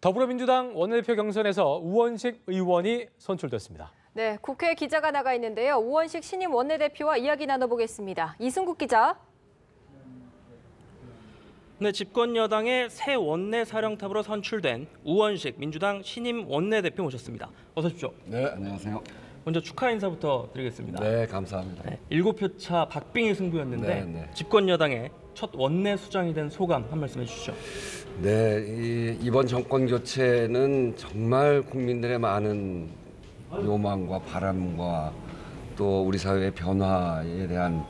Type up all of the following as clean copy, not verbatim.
더불어민주당 원내대표 경선에서 우원식 의원이 선출됐습니다. 네, 국회 기자가 나가 있는데요. 우원식 신임 원내대표와 이야기 나눠보겠습니다. 이승국 기자. 네, 집권 여당의 새 원내사령탑으로 선출된 우원식 민주당 신임 원내대표 모셨습니다. 어서 오십시오. 네, 안녕하세요. 먼저 축하 인사부터 드리겠습니다. 네, 감사합니다. 네, 7표 차 박빙의 승부였는데 네. 집권 여당의 첫 원내 수장이 된 소감 한 말씀 해주시죠. 네, 이번 정권 교체는 정말 국민들의 많은 요망과 바람과 또 우리 사회의 변화에 대한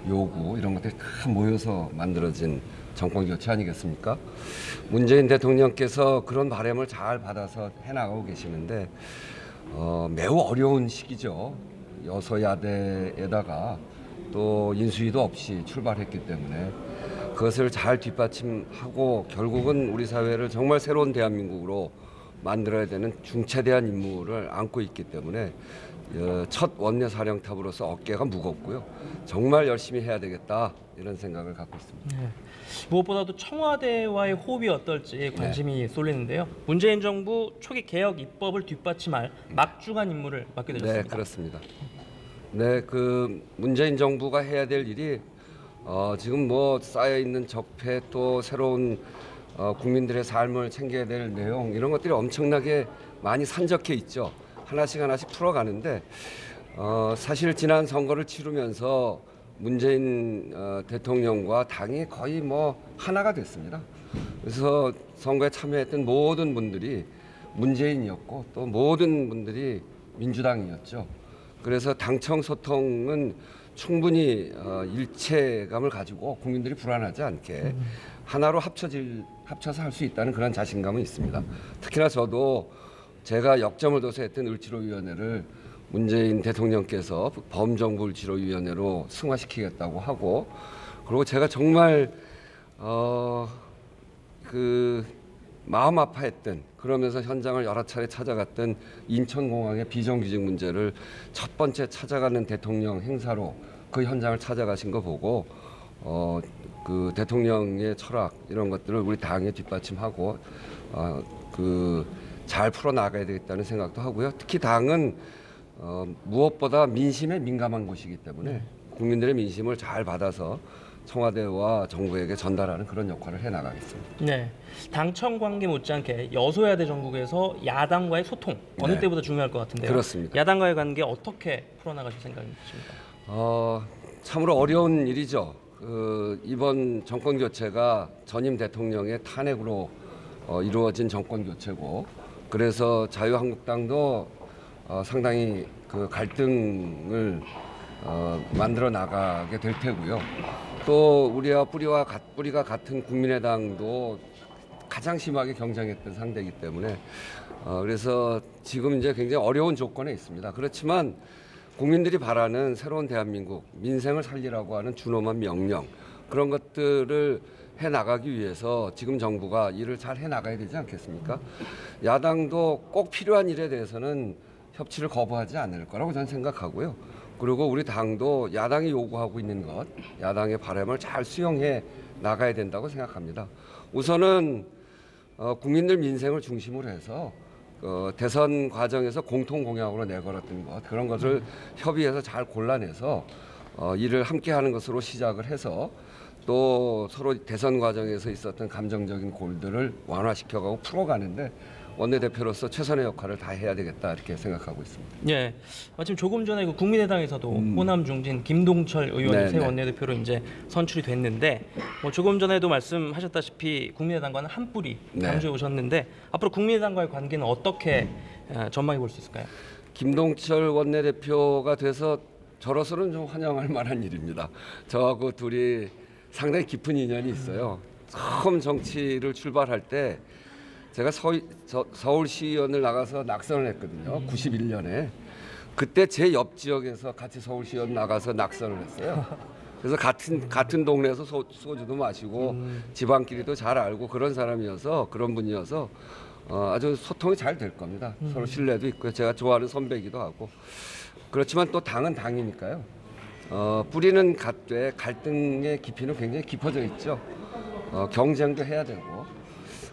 요구 이런 것들이 다 모여서 만들어진 정권 교체 아니겠습니까? 문재인 대통령께서 그런 바람을 잘 받아서 해나가고 계시는데 매우 어려운 시기죠. 여소야대에다가 또 인수위도 없이 출발했기 때문에 그것을 잘 뒷받침하고 결국은 우리 사회를 정말 새로운 대한민국으로 만들어야 되는 중차대한 임무를 안고 있기 때문에 첫 원내사령탑으로서 어깨가 무겁고요. 정말 열심히 해야 되겠다 이런 생각을 갖고 있습니다. 네. 무엇보다도 청와대와의 호흡이 어떨지 관심이 쏠리는데요. 문재인 정부 초기 개혁 입법을 뒷받침할 막중한 임무를 맡게 되셨습니다. 네, 그렇습니다. 네, 그 문재인 정부가 해야 될 일이 지금 뭐 쌓여 있는 적폐 또 새로운 국민들의 삶을 챙겨야 될 내용 이런 것들이 엄청나게 많이 산적해 있죠. 하나씩 풀어가는데 사실 지난 선거를 치르면서 문재인 대통령과 당이 거의 뭐 하나가 됐습니다. 그래서 선거에 참여했던 모든 분들이 문재인이었고 또 모든 분들이 민주당이었죠. 그래서 당청 소통은 충분히 일체감을 가지고 국민들이 불안하지 않게 하나로 합쳐서 할 수 있다는 그런 자신감은 있습니다. 특히나 저도 제가 역점을 둬서 했던 을지로위원회를 문재인 대통령께서 범정부 을지로위원회로 승화시키겠다고 하고 그리고 제가 정말 그 마음 아파했던 그러면서 현장을 여러 차례 찾아갔던 인천공항의 비정규직 문제를 첫 번째 찾아가는 대통령 행사로 그 현장을 찾아가신 거 보고 그 대통령의 철학 이런 것들을 우리 당에 뒷받침하고 잘 풀어 나가야 되겠다는 생각도 하고요. 특히 당은 무엇보다 민심에 민감한 곳이기 때문에 국민들의 민심을 잘 받아서 청와대와 정부에게 전달하는 그런 역할을 해나가겠습니다. 네, 당청 관계 못지않게 여소야대 정국에서 야당과의 소통 어느 네. 때보다 중요할 것 같은데요. 그렇습니다. 야당과의 관계 어떻게 풀어나가실 생각이십니까? 참으로 어려운 일이죠. 이번 정권 교체가 전임 대통령의 탄핵으로 이루어진 정권 교체고 그래서 자유한국당도 상당히 그 갈등을 만들어 나가게 될 테고요. 또 우리와 뿌리가 같은 국민의당도 가장 심하게 경쟁했던 상대이기 때문에 그래서 지금 이제 굉장히 어려운 조건에 있습니다. 그렇지만 국민들이 바라는 새로운 대한민국, 민생을 살리라고 하는 준엄한 명령 그런 것들을 해나가기 위해서 지금 정부가 일을 잘 해나가야 되지 않겠습니까? 야당도 꼭 필요한 일에 대해서는 협치를 거부하지 않을 거라고 저는 생각하고요. 그리고 우리 당도 야당이 요구하고 있는 것, 야당의 바람을 잘 수용해 나가야 된다고 생각합니다. 우선은 국민들 민생을 중심으로 해서 대선 과정에서 공통 공약으로 내걸었던 것 그런 것을 협의해서 잘 골라내서 일을 함께하는 것으로 시작을 해서 또 서로 대선 과정에서 있었던 감정적인 골들을 완화시켜가고 풀어가는데 원내대표로서 최선의 역할을 다 해야 되겠다 이렇게 생각하고 있습니다. 네, 마침 조금 전에 그 국민의당에서도 호남 중진 김동철 의원이 새 원내대표로 이제 선출이 됐는데 뭐 조금 전에도 말씀하셨다시피 국민의당과는 한 뿌리 강조해 오셨는데 앞으로 국민의당과의 관계는 어떻게 전망해 볼 수 있을까요? 김동철 원내대표가 돼서 저로서는 좀 환영할 만한 일입니다. 저하고 둘이 상당히 깊은 인연이 있어요. 처음 정치를 출발할 때 제가 서울시의원을 나가서 낙선을 했거든요. 91년에. 그때 제 옆 지역에서 같이 서울시의원 나가서 낙선을 했어요. 그래서 같은 동네에서 소주도 마시고 집안끼리도 잘 알고 그런 사람이어서 그런 분이어서 아주 소통이 잘 될 겁니다. 서로 신뢰도 있고요. 제가 좋아하는 선배이기도 하고. 그렇지만 또 당은 당이니까요. 뿌리는 같되 갈등의 깊이는 굉장히 깊어져 있죠. 경쟁도 해야 되고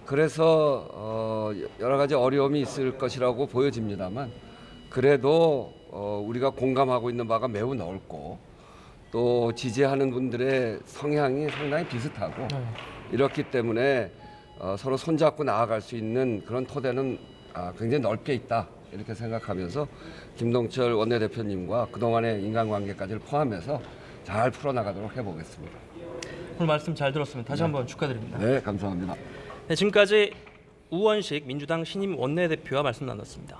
그래서 여러 가지 어려움이 있을 것이라고 보여집니다만 그래도 우리가 공감하고 있는 바가 매우 넓고 또 지지하는 분들의 성향이 상당히 비슷하고 이렇기 때문에 서로 손잡고 나아갈 수 있는 그런 토대는 굉장히 넓게 있다 이렇게 생각하면서 김동철 원내대표님과 그동안의 인간관계까지를 포함해서 잘 풀어나가도록 해보겠습니다. 오늘 말씀 잘 들었습니다. 다시 한번 축하드립니다. 네, 감사합니다. 네, 지금까지 우원식 민주당 신임 원내대표와 말씀 나눴습니다.